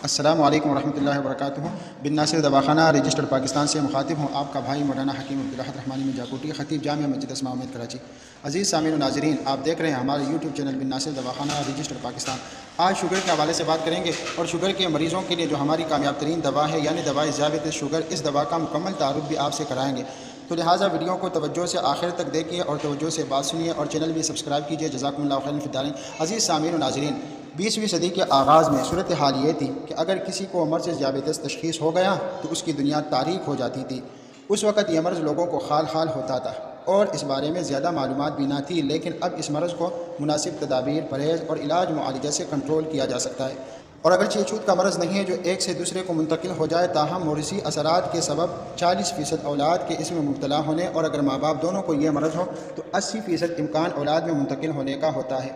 السلام علیکم ورحمۃ اللہ وبرکاتہ۔ بن ناصر دواخانہ رجسٹرڈ پاکستان سے مخاطب ہوں، آپ کا بھائی مولانا حکیم عبدالاحد رحمانی میں جاکوٹی، خطیب جامع مسجد اسماء احمد کراچی۔ عزیز سامعین و ناظرین، آپ دیکھ رہے ہیں ہمارے یوٹیوب چینل بن ناصر دواخانہ رجسٹرڈ پاکستان۔ آج شوگر کے حوالے سے بات کریں گے اور شوگر کے مریضوں کے لیے جو ہماری کامیاب ترین دوا ہے یعنی دوائی ذیابیطس شوگر، اس دوا کا مکمل تعارف بھی آپ سے کرائیں گے، تو لہٰذا ویڈیو کو توجہ سے آخر تک دیکھیے اور توجہ سے بات سنیے اور چینل بھی سبسکرائب کیجیے۔ جزاکم اللہ خیرا فی الدارین۔ عزیز سامعین و ناظرین، 20ویں صدی کے آغاز میں صورتحال یہ تھی کہ اگر کسی کو مرض ذیابیطس تشخیص ہو گیا تو اس کی دنیا تاریک ہو جاتی تھی۔ اس وقت یہ مرض لوگوں کو خال خال ہوتا تھا اور اس بارے میں زیادہ معلومات بھی نہ تھی، لیکن اب اس مرض کو مناسب تدابیر، پرہیز اور علاج معالجہ سے کنٹرول کیا جا سکتا ہے۔ اور اگرچہ یہ چھوت کا مرض نہیں ہے جو ایک سے دوسرے کو منتقل ہو جائے، تاہم موروثی اثرات کے سبب 40% اولاد کے اس میں مبتلا ہونے، اور اگر ماں باپ دونوں کو یہ مرض ہو تو 80% امکان اولاد میں منتقل ہونے کا ہوتا ہے۔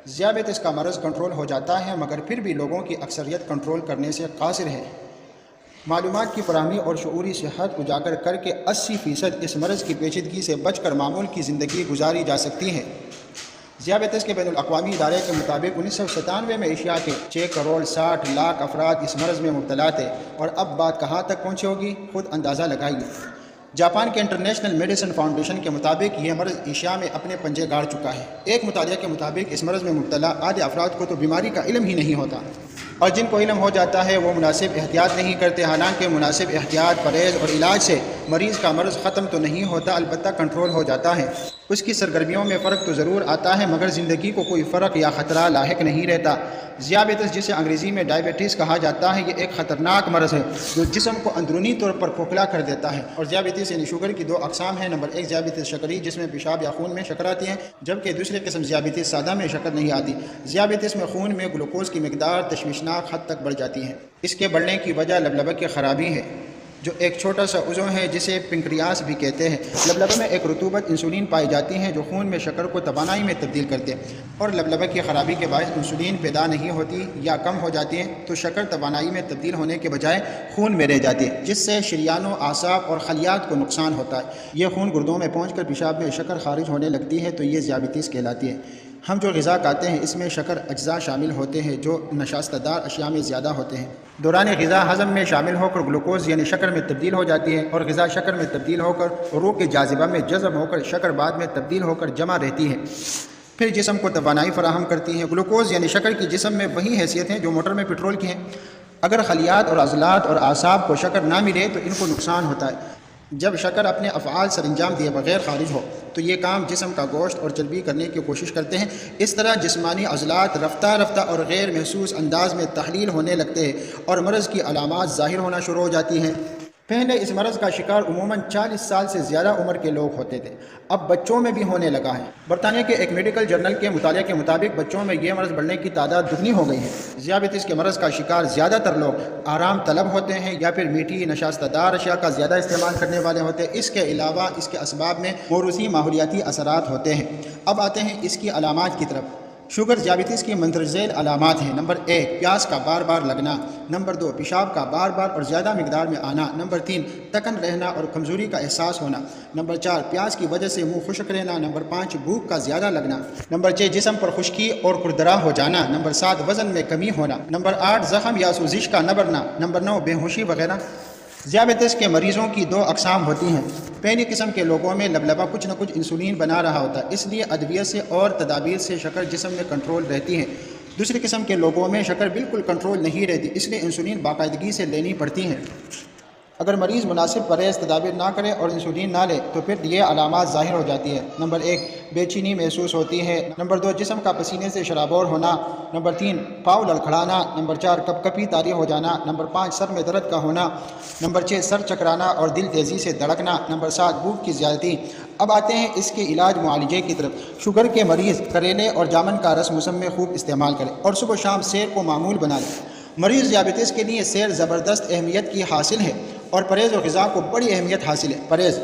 ذیابیطس کا مرض کنٹرول ہو جاتا ہے، مگر پھر بھی لوگوں کی اکثریت کنٹرول کرنے سے قاصر ہے۔ معلومات کی فراہمی اور شعوری صحت اجاگر کر کے 80% اس مرض کی پیچیدگی سے بچ کر معمول کی زندگی گزاری جا سکتی ہے۔ ذیابیطس کے بین الاقوامی ادارے کے مطابق 1997 میں ایشیا کے 6 کروڑ 60 لاکھ افراد اس مرض میں مبتلا تھے، اور اب بات کہاں تک پہنچی ہوگی خود اندازہ لگائیے۔ جاپان کے انٹرنیشنل میڈیسن فاؤنڈیشن کے مطابق یہ مرض ایشیا میں اپنے پنجے گاڑ چکا ہے۔ ایک مطالعہ کے مطابق اس مرض میں مبتلا آدھے افراد کو تو بیماری کا علم ہی نہیں ہوتا، اور جن کو علم ہو جاتا ہے وہ مناسب احتیاط نہیں کرتے۔ حالانکہ مناسب احتیاط، پرہیز اور علاج سے مریض کا مرض ختم تو نہیں ہوتا، البتہ کنٹرول ہو جاتا ہے۔ اس کی سرگرمیوں میں فرق تو ضرور آتا ہے، مگر زندگی کو کوئی فرق یا خطرہ لاحق نہیں رہتا۔ ذیابیطس، جسے انگریزی میں ڈائبٹیز کہا جاتا ہے، یہ ایک خطرناک مرض ہے جو جسم کو اندرونی طور پر کھوکھلا کر دیتا ہے۔ اور ذیابیطس یعنی شوگر کی 2 اقسام ہیں۔ نمبر 1 ذیابیطس شکری، جس میں پیشاب یا خون میں شکر آتی ہے، جبکہ دوسری قسم ذیابیطس سادہ میں شکر نہیں آتی۔ ذیابیطس میں خون میں گلوکوز کی مقدار تشویشناک حد تک بڑھ جاتی ہے۔ اس کے بڑھنے کی وجہ لبلبہ کی خرابی ہے، جو ایک چھوٹا سا عضو ہے جسے پنکریاس بھی کہتے ہیں۔ لبلبہ میں ایک رطوبت انسولین پائی جاتی ہے جو خون میں شکر کو توانائی میں تبدیل کرتے ہیں، اور لبلبہ کی خرابی کے باعث انسولین پیدا نہیں ہوتی یا کم ہو جاتی ہے، تو شکر توانائی میں تبدیل ہونے کے بجائے خون میں رہ جاتی ہے، جس سے شریانوں، اعصاب اور خلیات کو نقصان ہوتا ہے۔ یہ خون گردوں میں پہنچ کر پیشاب میں شکر خارج ہونے لگتی ہے، تو یہ ذیابیطس کہلاتی ہے۔ ہم جو غذا کھاتے ہیں اس میں شکر اجزاء شامل ہوتے ہیں جو نشاستہ دار اشیاء میں زیادہ ہوتے ہیں۔ دوران غذا ہضم میں شامل ہو کر گلوکوز یعنی شکر میں تبدیل ہو جاتی ہے، اور غذا شکر میں تبدیل ہو کر روح کے جاذبہ میں جذب ہو کر شکر بعد میں تبدیل ہو کر جمع رہتی ہے، پھر جسم کو توانائی فراہم کرتی ہے۔ گلوکوز یعنی شکر کی جسم میں وہی حیثیت ہے جو موٹر میں پٹرول کی ہے۔ اگر خلیات اور عضلات اور اعصاب کو شکر نہ ملے تو ان کو نقصان ہوتا ہے۔ جب شکر اپنے افعال سر انجام دیے بغیر خارج ہو تو یہ کام جسم کا گوشت اور چربی کرنے کی کوشش کرتے ہیں۔ اس طرح جسمانی عضلات رفتہ رفتہ اور غیر محسوس انداز میں تحلیل ہونے لگتے ہیں اور مرض کی علامات ظاہر ہونا شروع ہو جاتی ہیں۔ پہلے اس مرض کا شکار عموماً 40 سال سے زیادہ عمر کے لوگ ہوتے تھے، اب بچوں میں بھی ہونے لگا ہے۔ برطانیہ کے ایک میڈیکل جرنل کے مطالعے کے مطابق بچوں میں یہ مرض بڑھنے کی تعداد دگنی ہو گئی ہے۔ ذیابیطس کے مرض کا شکار زیادہ تر لوگ آرام طلب ہوتے ہیں یا پھر میٹھی نشاستہ دار اشیاء کا زیادہ استعمال کرنے والے ہوتے ہیں۔ اس کے علاوہ اس کے اسباب میں موروثی ماحولیاتی اثرات ہوتے ہیں۔ اب آتے ہیں اس کی علامات کی طرف۔ شوگر ذیابیطس کی مندرجہ ذیل علامات ہیں۔ نمبر 1 پیاس کا بار بار لگنا۔ نمبر 2 پیشاب کا بار بار اور زیادہ مقدار میں آنا۔ نمبر 3 تکن رہنا اور کمزوری کا احساس ہونا۔ نمبر 4 پیاس کی وجہ سے منہ خشک رہنا۔ نمبر 5 بھوک کا زیادہ لگنا۔ نمبر 6 جسم پر خشکی اور کھردرا ہو جانا۔ نمبر 7 وزن میں کمی ہونا۔ نمبر 8 زخم یا سوزش کا نہ بڑھنا۔ نمبر 9 بے ہوشی وغیرہ۔ ذیابیطس کے مریضوں کی 2 اقسام ہوتی ہیں۔ پہلی قسم کے لوگوں میں لبلبہ کچھ نہ کچھ انسولین بنا رہا ہوتا ہے، اس لیے ادویہ سے اور تدابیر سے شکر جسم میں کنٹرول رہتی ہے۔ دوسری قسم کے لوگوں میں شکر بالکل کنٹرول نہیں رہتی، اس لیے انسولین باقاعدگی سے لینی پڑتی ہے۔ اگر مریض مناسب پرہیز تدابیر نہ کرے اور انسولین نہ لے تو پھر یہ علامات ظاہر ہو جاتی ہے۔ نمبر 1 بے چینی محسوس ہوتی ہے۔ نمبر 2 جسم کا پسینے سے شرابور ہونا۔ نمبر 3 پاؤں لڑکھڑانا۔ نمبر 4 کپ کپی طاری ہو جانا۔ نمبر 5 سر میں درد کا ہونا۔ نمبر 6 سر چکرانا اور دل تیزی سے دھڑکنا۔ نمبر 7 بھوک کی زیادتی۔ اب آتے ہیں اس کے علاج معالجے کی طرف۔ شوگر کے مریض کریلے اور جامن کا رس موسم میں خوب استعمال کریں اور صبح و شام سیر کو معمول بنا لیں۔ مریض ذیابیطس کے لیے سیر زبردست اہمیت کی حاصل ہے، اور پرہیز و غذا کو بڑی اہمیت حاصل ہے۔ پرہیز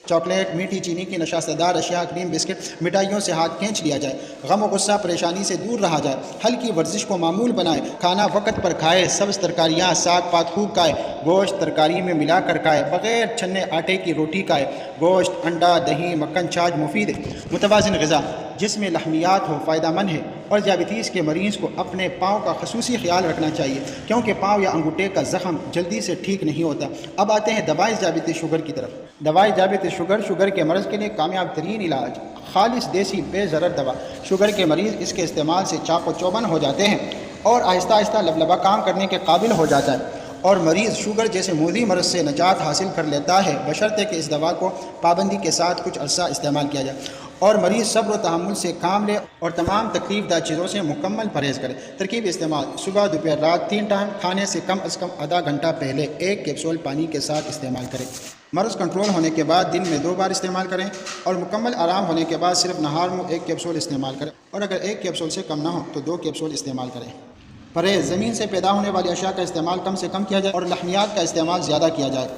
چاکلیٹ، میٹھی چینی کی نشاستہ دار اشیاء، کریم، بسکٹ، مٹھائیوں سے ہاتھ کھینچ لیا جائے۔ غم و غصہ، پریشانی سے دور رہا جائے۔ ہلکی ورزش کو معمول بنائے۔ کھانا وقت پر کھائے۔ سبز ترکاریاں، ساگ پات خوب کھائے۔ گوشت ترکاری میں ملا کر کھائے۔ بغیر چھنے آٹے کی روٹی کھائے۔ گوشت، انڈا، دہی، مکھن، چھاچھ مفید ہے۔ متوازن غذا، جس میں لحمیات ہو فائدہ مند ہے، اور ذیابیطیس کے مریض کو اپنے پاؤں کا خصوصی خیال رکھنا چاہیے کیونکہ پاؤں یا انگوٹھے کا زخم جلدی سے ٹھیک نہیں ہوتا۔ اب آتے ہیں دوائی ذیابیطس شوگر کی طرف۔ دوائی ذیابیطس شوگر کے مرض کے لیے کامیاب ترین علاج، خالص دیسی بے ضرر دوا۔ شوگر کے مریض اس کے استعمال سے چاق و چوبند ہو جاتے ہیں اور آہستہ آہستہ لبلبا کام کرنے کے قابل ہو جاتا ہے، اور مریض شوگر جیسے موذی مرض سے نجات حاصل کر لیتا ہے، بشرطے کہ اس دوا کو پابندی کے ساتھ کچھ عرصہ استعمال کیا جائے اور مریض صبر و تحمل سے کام لے اور تمام تکلیف دہ چیزوں سے مکمل پرہیز کرے۔ ترکیب استعمال: صبح، دوپہر، رات 3 ٹائم کھانے سے کم از کم آدھا گھنٹہ پہلے 1 کیپسول پانی کے ساتھ استعمال کریں۔ مرض کنٹرول ہونے کے بعد دن میں 2 بار استعمال کریں اور مکمل آرام ہونے کے بعد صرف نہار منہ 1 کیپسول استعمال کریں، اور اگر 1 کیپسول سے کم نہ ہو تو 2 کیپسول استعمال کریں۔ پرہیز: زمین سے پیدا ہونے والی اشیاء کا استعمال کم سے کم کیا جائے اور لحمیات کا استعمال زیادہ کیا جائے۔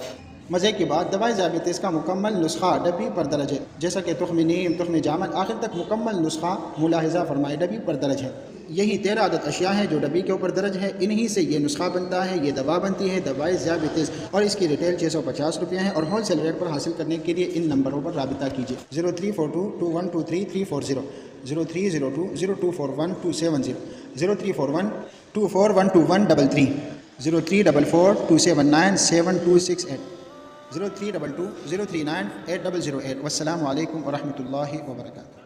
مزے کی بات، دوائی ذیابیطس کا مکمل نسخہ ڈبی پر درج ہے، جیسا کہ تخم نیم، تخم جامن، آخر تک مکمل نسخہ ملاحظہ فرمائے ڈبی پر درج ہے۔ یہی 13 عدد اشیاء ہیں جو ڈبی کے اوپر درج ہے، انہی سے یہ نسخہ بنتا ہے، یہ دوا بنتی ہے، دوائی ذیابیطس، اور اس کی ریٹیل 650 روپے ہیں، اور ہول سیل ریٹ پر حاصل کرنے کے لیے ان نمبروں پر رابطہ کیجیے: 0342212334 0302024127 034124122133 0344279726 032203980008۔ والسلام علیکم ورحمۃ اللہ وبرکاتہ۔